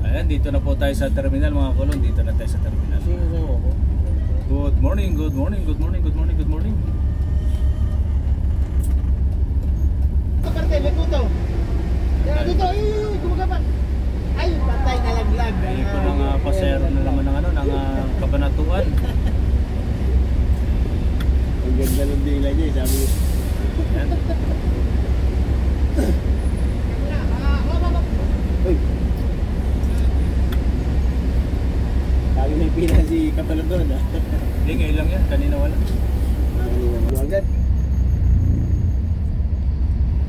Ayan, dito na po tayo sa terminal mga kulong. Dito na tayo sa terminal. Good morning, good morning, good morning, good morning, good morning. May puto. Dito, gumagapan. Ay, patay na laglag. Ay, ito ng pasero na naman ng ano, ng Kabanatuan. Ang ganda ng dila niya, sabi niya. Ayan. Uy. Sabi may pila si Kabanatuan ah. Hindi, ngayon lang yan. Kanina wala. Kanina mo agad.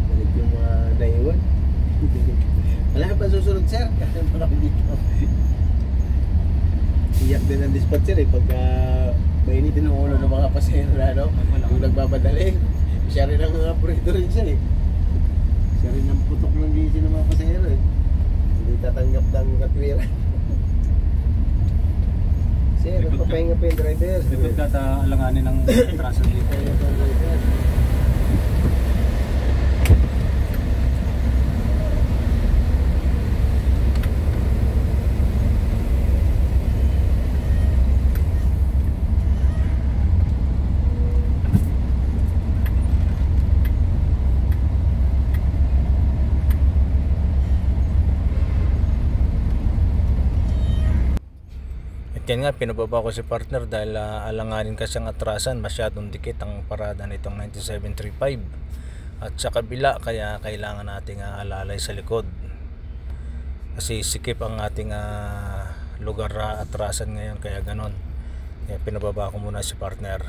Balik yung mga naiwan. Wala pa susunod sir. Kasi marami dito. Iyak din ang dispatcher eh. Pagka mainitin ang ulo ng mga pasahero na ano. Yung nagbabadali. Siya rin ang operator rin siya eh. Siya rin ang putok ng GC ng mga pasahero eh. Hindi tatanggap ng katwiran. Sir, papahinga pa yung driver. Likod ka ta alanganin ng atraso dito. Yan nga, pinababa ko si partner dahil alanganin kasi ang atrasan, masyadong dikit ang parada nitong 9735 at sa kabila, kaya kailangan nating alalay sa likod kasi sikip ang ating lugar atrasan ngayon, kaya ganon, kaya pinababa ko muna si partner.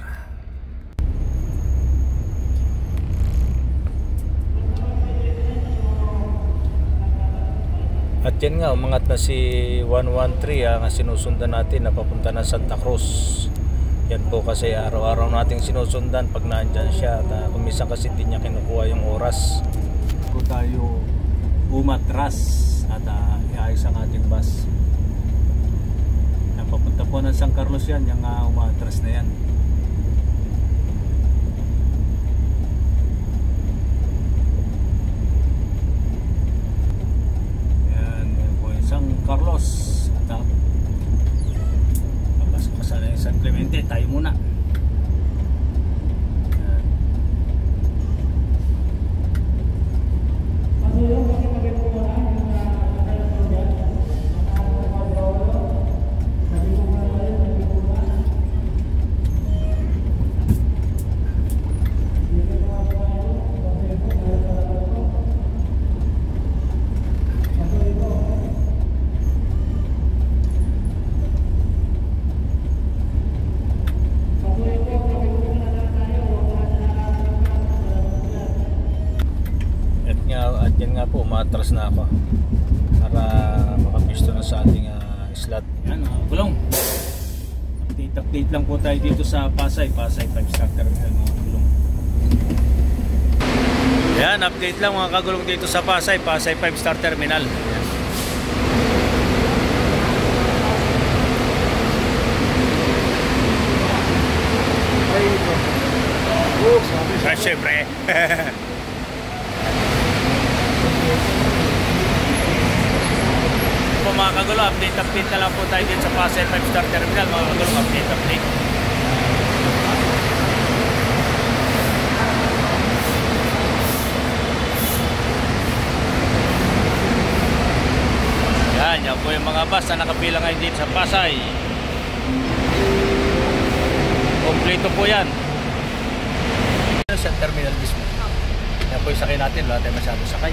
At yan nga, umangat na si 113 nga sinusundan natin na papunta ng Santa Cruz. Yan po kasi araw-araw nating sinusundan pag nandyan siya. At kumisan kasi hindi niya kinukuha yung oras. Kung tayo umatras at iayos ang ating bus. Papunta po ng San Carlos yan, yung umatras na yan. San Carlos at papasok ka sana yung San Clemente, tayo muna. Yan nga po, umatras na ako para makapisto na sa ating slot. Yan, gulong. Update lang po tayo dito sa Pasay 5-star terminal mga gulong. Yan, update lang mga kagulong dito sa Pasay 5-star terminal. Yan. Siyempre. Mga kagulo, update na lang po tayo dito sa Pasay 5-star terminal mga kagulo, update. Yan po yung mga bus na nakapila ngayon dito sa Pasay. Kompleto po yan sa terminal mismo. Yan po yung sakay natin, wala tayo masyadong sakay.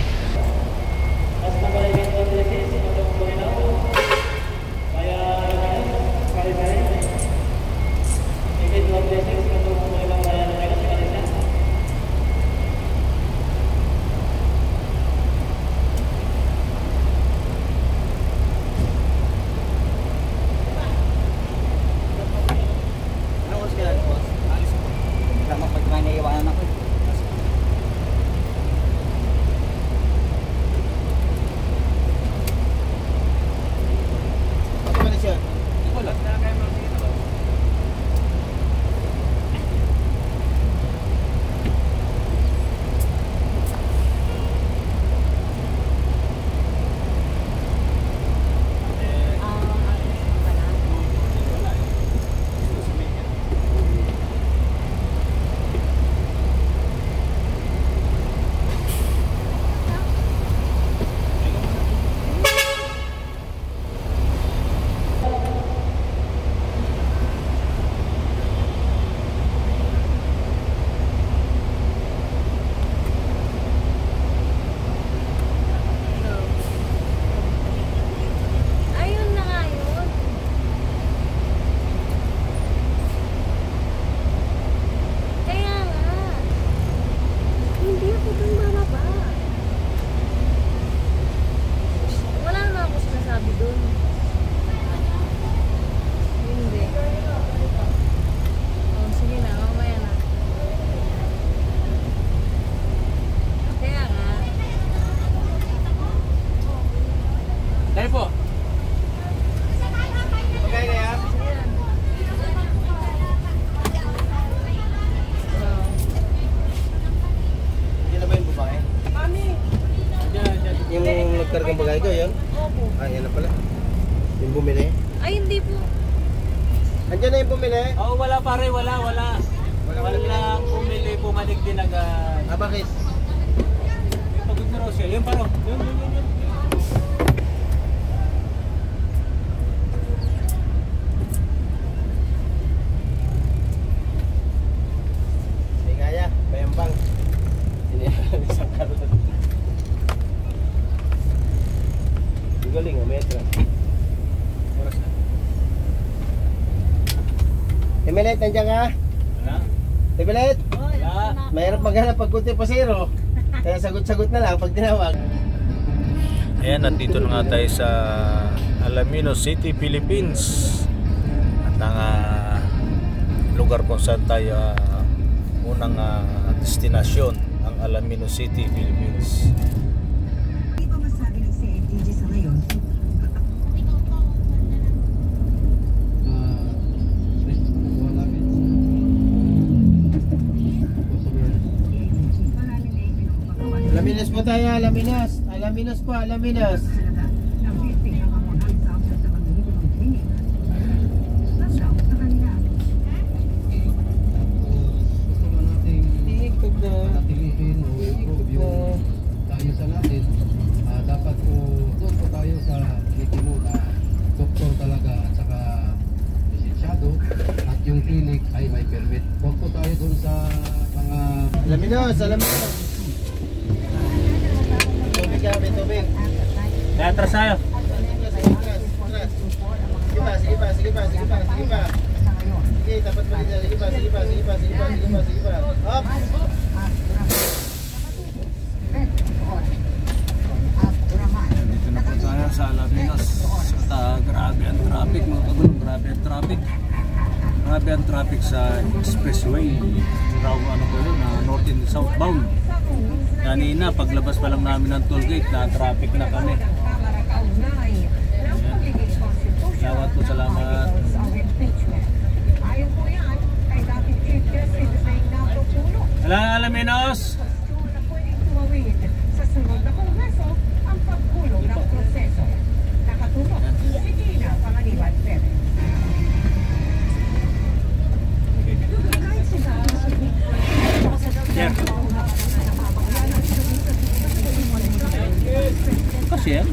Tayo po. Okay kaya? Hindi na ba yung babae? Mami. Yung nagkargang bagay ko, yun? Opo. Ah, yan na pala. Yung bumili. Ay, hindi po. Andiyan na yung bumili? Oh, wala pare, wala. Wala pumili, pumalig din agad. Ah, bakit? Pagod na raw siya. Yun paro. Yun. May kaya, bayambang. Sinihan isang karoon. Ang galing, metra. Oras na. Emilet, nandiyan ka? Wala. Emilet, Wala. mahirap maghanap pag kunti pasero. Kaya sagot-sagot na lang pag tinawag. Ayan, nandito na nga tayo sa Alaminos City, Philippines. At ang lugar kung saan tayo unang destinasyon, ang Alaminos City, Philippines. Ito masabi ng CNTG sa ngayon. Alaminos po tayo, Alaminos. Alaminos po, Alaminos. Tingin o improve yung tayo sa natin, dapat po doon po tayo sa clinic mo na doktor talaga at saka lisensyado at yung clinic ay may permit. Huwag po tayo doon sa mga Alaminos, Alaminos. Tubig ka, may tubig. Kaya atras tayo. Sige pa. Sige, tapat pa rin. Sige pa. Hop! Dito na po tayo sa Alaminos. At grabe ang traffic mga kagulong. Grabe ang traffic sa expressway. Ano po yun, north and southbound. Kanina, paglabas pa lang namin ng toll gate, na-traffic na kami. Salamat po, salamat. Alang Alaminos! Sa sunod na kongreso, ang pagkulong ng proseso. Nakatulong si Gina Pangaliwan Perez. Sir. Kasi yan?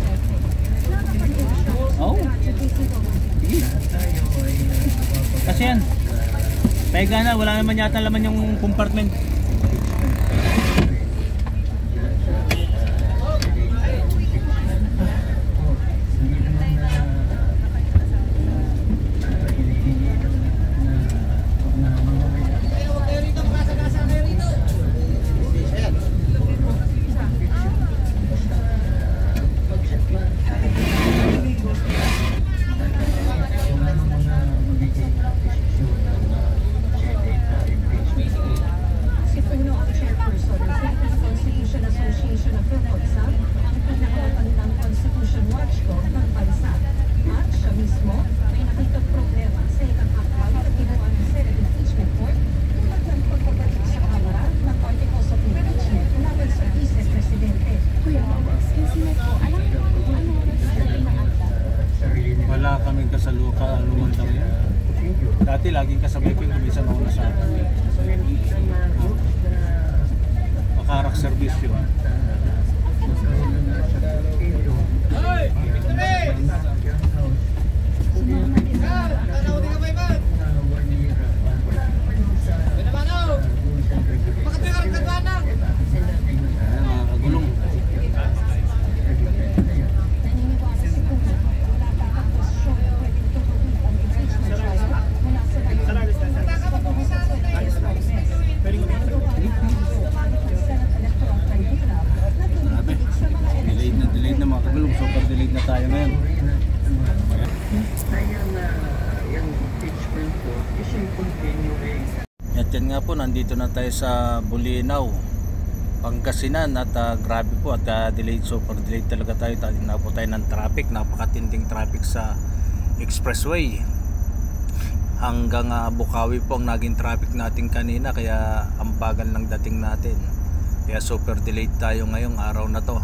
Oo. Sige. Kasi yan. Paiga na, wala naman yata laman yung compartment. Si Puno ang chairperson ng Philippine Constitution Association of Philippines, ang pinakamatandang constitution watchdog ng bansa. At siya mismo may nakitang problema sa ilang akal na ginawa ng Senate Impeachment Court tulad ng pagpapalik sa Kamara ng Articles of Impeachment laban sa Vice Presidente. Kuya, excuse me po, alam mo kung ano oras na inaanda? Wala kaming kasaluman daw yan. Dati laging kasabay ko yung kumisa na sa akin. Makarak service yun. Ayan, mga kagulong. Naniniwala si Puno, wala pa ang posisyon na pwedeng tutuloy ang impeachment trial mula sa ngayon. Sa Senate process. Sumali ang Senate Electoral Tribunal na Grabe. tumitig sa mga Delayed na mga kagulong. Super delayed na tayo ngayon. At yan nga po, nandito na tayo sa Bulinaw. Pangasinan at grabe po at delayed, super delayed talaga tayo. Na po tayo ng traffic, napakatinding traffic sa expressway. Hanggang Bukawi po ang naging traffic natin kanina, kaya ang bagal ng dating natin. Kaya super delayed tayo ngayong araw na to.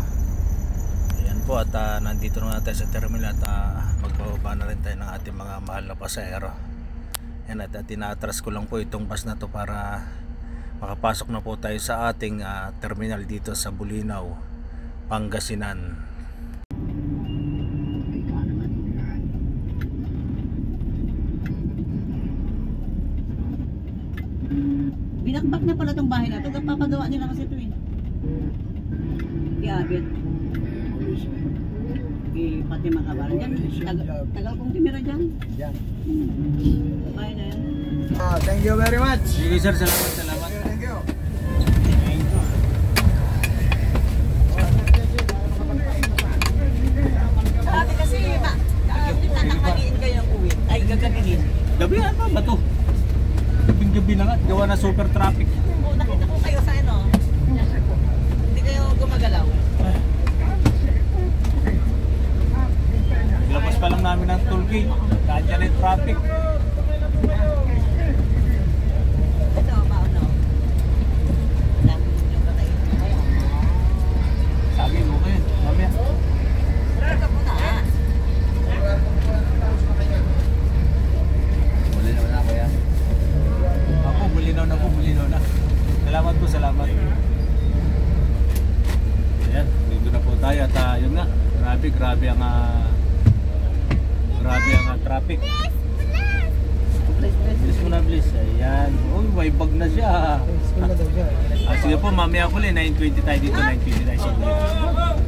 Ayan po at nandito na tayo sa terminal at magbababa na rin tayo ng ating mga mahal na pasahero. Ayan at tinatras ko lang po itong bus na to para makapasok na po tayo sa ating terminal dito sa Bulinaw, Pangasinan. Binakbak na pala itong bahay na ito. Papagawa nila kasi ito eh. Iabit. Pati mga kabaran dyan. Tagal kong timira dyan. Yan. Bahay na yan. Thank you very much. Sige sir, salamat. Thank you. Sabi kasi, tatanghaliin kayong uwi. Ay, gagabihin. Gabi ano ba to? Gabi na nga, gawa na super traffic. Oo, nakita ko kayo sa ano. Hindi kayo gumagalaw. Labas pa lang namin ng toll gate, kanya rin traffic. Ito, ano? Yung patay. Sabi mo kayo, mamaya. Ito po na. Muli naman ako yan. Ako, bulinaw na. Salamat po, salamat. Ayan, dito na po tayo at yun nga, grabe ang traffic. Bilis mo na, bilis. Ayan. Uy, may bag na siya. School na daw siya. Sige po, mamaya ko 9:20 tayo dito, 9:20 tayo sa Bulinaw.